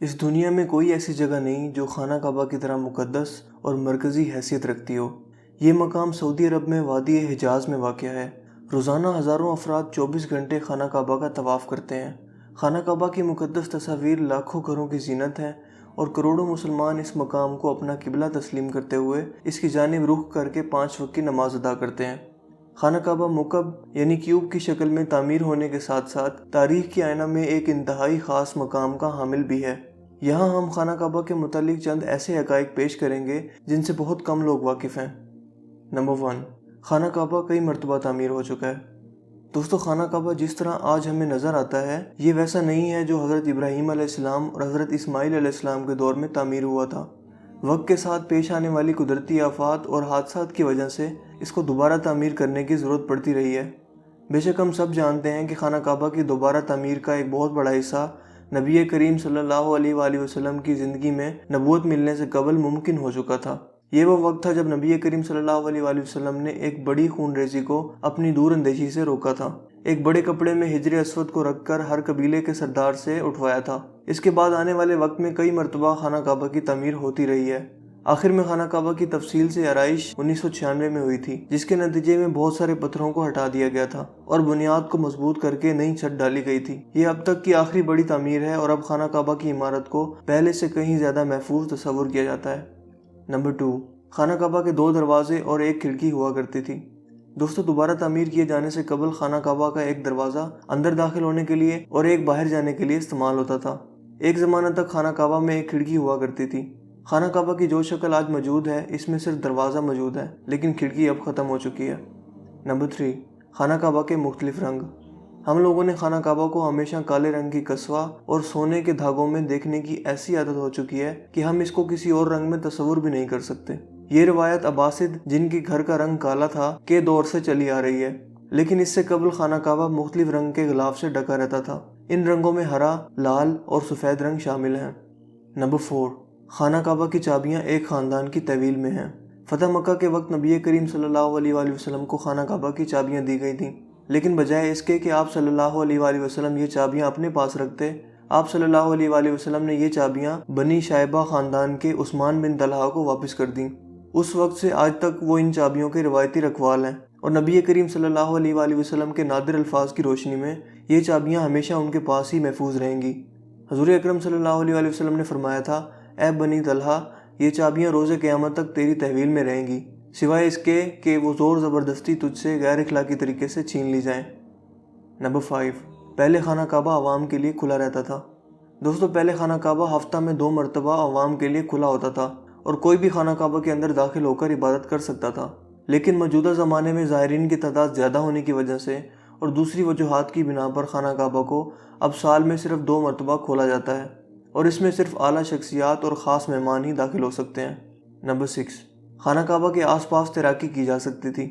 اس دنیا میں کوئی ایسی جگہ نہیں جو خانہ کعبہ کی طرح مقدس اور مرکزی حیثیت رکھتی ہو۔ یہ مقام سعودی عرب میں وادی حجاز میں واقع ہے۔ روزانہ ہزاروں افراد 24 گھنٹے خانہ کعبہ کا طواف کرتے ہیں۔ خانہ کعبہ کی مقدس تصاویر لاکھوں گھروں کی زینت ہیں اور کروڑوں مسلمان اس مقام کو اپنا قبلہ تسلیم کرتے ہوئے اس کی جانب رخ کر کے 5 وقت کی نماز ادا کرتے ہیں۔ خانہ کعبہ مکعب یعنی کیوب کی شکل میں تعمیر ہونے کے ساتھ ساتھ تاریخ کے آئینہ میں ایک انتہائی خاص مقام کا حامل بھی ہے۔ یہاں ہم خانہ کعبہ کے متعلق چند ایسے حقائق پیش کریں گے جن سے بہت کم لوگ واقف ہیں۔ نمبر 1، خانہ کعبہ کئی مرتبہ تعمیر ہو چکا ہے۔ دوستو، خانہ کعبہ جس طرح آج ہمیں نظر آتا ہے یہ ویسا نہیں ہے جو حضرت ابراہیم علیہ السلام اور حضرت اسماعیل علیہ السلام کے دور میں تعمیر ہوا تھا۔ وقت کے ساتھ پیش آنے والی قدرتی آفات اور حادثات کی وجہ سے اس کو دوبارہ تعمیر کرنے کی ضرورت پڑتی رہی ہے۔ بے شک ہم سب جانتے ہیں کہ خانہ کعبہ کی دوبارہ تعمیر کا ایک بہت بڑا حصہ نبی کریم صلی اللہ علیہ وآلہ وسلم کی زندگی میں نبوت ملنے سے قبل ممکن ہو چکا تھا۔ یہ وہ وقت تھا جب نبی کریم صلی اللہ علیہ وآلہ وسلم نے ایک بڑی خون ریزی کو اپنی دور اندیشی سے روکا تھا۔ ایک بڑے کپڑے میں حجر اسود کو رکھ کر ہر قبیلے کے سردار سے اٹھوایا تھا۔ اس کے بعد آنے والے وقت میں کئی مرتبہ خانہ کعبہ کی تعمیر ہوتی رہی ہے۔ آخر میں خانہ کعبہ کی تفصیل سے آرائش 1996 میں ہوئی تھی، جس کے نتیجے میں بہت سارے پتھروں کو ہٹا دیا گیا تھا اور بنیاد کو مضبوط کر کے نئی چھت ڈالی گئی تھی۔ یہ اب تک کی آخری بڑی تعمیر ہے اور اب خانہ کعبہ کی عمارت کو پہلے سے کہیں زیادہ محفوظ تصور کیا جاتا ہے۔ نمبر 2، خانہ کعبہ کے 2 دروازے اور ایک کھڑکی ہوا کرتی تھی۔ دوستو، دوبارہ تعمیر کیے جانے سے قبل خانہ کعبہ کا ایک دروازہ اندر داخل ہونے کے لیے اور ایک باہر جانے کے لیے استعمال ہوتا تھا۔ ایک زمانہ تک خانہ کعبہ میں ایک کھڑکی ہوا کرتی تھی۔ خانہ کعبہ کی جو شکل آج موجود ہے اس میں صرف دروازہ موجود ہے، لیکن کھڑکی اب ختم ہو چکی ہے۔ نمبر 3، خانہ کعبہ کے مختلف رنگ۔ ہم لوگوں نے خانہ کعبہ کو ہمیشہ کالے رنگ کی کسوہ اور سونے کے دھاگوں میں دیکھنے کی ایسی عادت ہو چکی ہے کہ ہم اس کو کسی اور رنگ میں تصور بھی نہیں کر سکتے۔ یہ روایت عباسد، جن کی گھر کا رنگ کالا تھا، کے دور سے چلی آ رہی ہے، لیکن اس سے قبل خانہ کعبہ مختلف رنگ کے غلاف سے ڈھکا رہتا تھا۔ ان رنگوں میں ہرا، لال اور سفید رنگ شامل ہیں۔ نمبر 4، خانہ کعبہ کی چابیاں ایک خاندان کی تحویل میں ہیں۔ فتح مکہ کے وقت نبی کریم صلی اللہ علیہ وآلہ وسلم کو خانہ کعبہ کی چابیاں دی گئی تھیں، لیکن بجائے اس کے کہ آپ صلی اللہ علیہ وآلہ وسلم یہ چابیاں اپنے پاس رکھتے، آپ صلی اللہ علیہ وآلہ وسلم نے یہ چابیاں بنی شائبہ خاندان کے عثمان بن طلحہ کو واپس کر دیں۔ اس وقت سے آج تک وہ ان چابیوں کے روایتی رکھوال ہیں اور نبی کریم صلی اللہ علیہ وآلہ وسلم کے نادر الفاظ کی روشنی میں یہ چابیاں ہمیشہ ان کے پاس ہی محفوظ رہیں گی۔ حضور اکرم صلی اللہ علیہ وآلہ وسلم نے فرمایا تھا، اے بنی طلحہ، یہ چابیاں روز قیامت تک تیری تحویل میں رہیں گی، سوائے اس کے کہ وہ زور زبردستی تجھ سے غیر اخلاقی طریقے سے چھین لی جائیں۔ نمبر 5، پہلے خانہ کعبہ عوام کے لیے کھلا رہتا تھا۔ دوستو، پہلے خانہ کعبہ ہفتہ میں 2 مرتبہ عوام کے لیے کھلا ہوتا تھا اور کوئی بھی خانہ کعبہ کے اندر داخل ہو کر عبادت کر سکتا تھا، لیکن موجودہ زمانے میں زائرین کی تعداد زیادہ ہونے کی وجہ سے اور دوسری وجوہات کی بنا پر خانہ کعبہ کو اب سال میں صرف 2 مرتبہ کھولا جاتا ہے اور اس میں صرف اعلیٰ شخصیات اور خاص مہمان ہی داخل ہو سکتے ہیں۔ نمبر 6، خانہ کعبہ کے آس پاس تیراکی کی جا سکتی تھی۔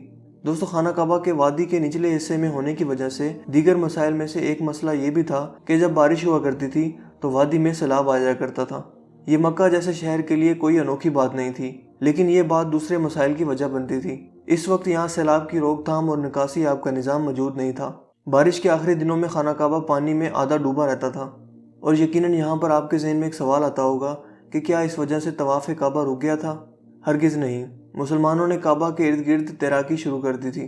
دوستو، خانہ کعبہ کے وادی کے نچلے حصے میں ہونے کی وجہ سے دیگر مسائل میں سے ایک مسئلہ یہ بھی تھا کہ جب بارش ہوا کرتی تھی تو وادی میں سیلاب آ جایا کرتا تھا۔ یہ مکہ جیسے شہر کے لیے کوئی انوکھی بات نہیں تھی، لیکن یہ بات دوسرے مسائل کی وجہ بنتی تھی۔ اس وقت یہاں سیلاب کی روک تھام اور نکاسی آب کا نظام موجود نہیں تھا۔ بارش کے آخری دنوں میں خانہ کعبہ پانی میں آدھا ڈوبا رہتا تھا اور یقیناً یہاں پر آپ کے ذہن میں ایک سوال آتا ہوگا کہ کیا اس وجہ سے طواف کعبہ رک گیا تھا؟ ہرگز نہیں، مسلمانوں نے کعبہ کے ارد گرد تیراکی شروع کر دی تھی۔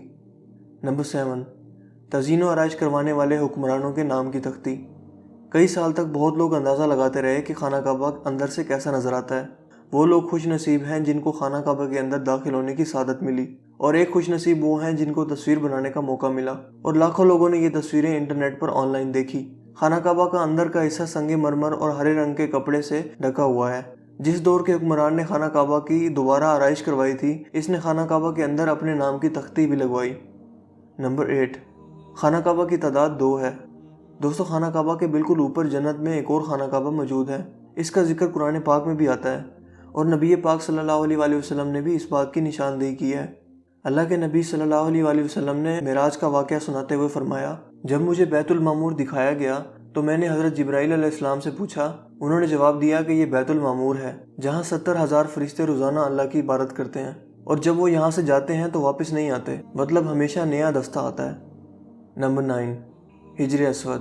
نمبر 7، تزئین و آرائش کروانے والے حکمرانوں کے نام کی تختی۔ کئی سال تک بہت لوگ اندازہ لگاتے رہے کہ خانہ کعبہ اندر سے کیسا نظر آتا ہے۔ وہ لوگ خوش نصیب ہیں جن کو خانہ کعبہ کے اندر داخل ہونے کی سعادت ملی، اور ایک خوش نصیب وہ ہیں جن کو تصویر بنانے کا موقع ملا، اور لاکھوں لوگوں نے یہ تصویریں انٹرنیٹ پر آن لائن دیکھی۔ خانہ کعبہ کا اندر کا حصہ سنگ مرمر اور ہرے رنگ کے کپڑے سے ڈھکا ہوا ہے۔ جس دور کے حکمران نے خانہ کعبہ کی دوبارہ آرائش کروائی تھی، اس نے خانہ کعبہ کے اندر اپنے نام کی تختی بھی لگوائی۔ نمبر 8، خانہ کعبہ کی تعداد 2 ہے۔ دوستو، خانہ کعبہ کے بالکل اوپر جنت میں ایک اور خانہ کعبہ موجود ہے۔ اس کا ذکر قرآن پاک میں بھی آتا ہے اور نبی پاک صلی اللہ علیہ وآلہ وسلم نے بھی اس بات کی نشاندہی کی ہے۔ اللہ کے نبی صلی اللہ علیہ وآلہ وسلم نے معراج کا واقعہ سناتے ہوئے فرمایا، جب مجھے بیت المعمور دکھایا گیا تو میں نے حضرت جبرائیل علیہ السلام سے پوچھا۔ انہوں نے جواب دیا کہ یہ بیت المعمور ہے جہاں 70,000 فرشتے روزانہ اللہ کی عبادت کرتے ہیں، اور جب وہ یہاں سے جاتے ہیں تو واپس نہیں آتے، مطلب ہمیشہ نیا دستہ آتا ہے۔ نمبر 9، حجر اسود۔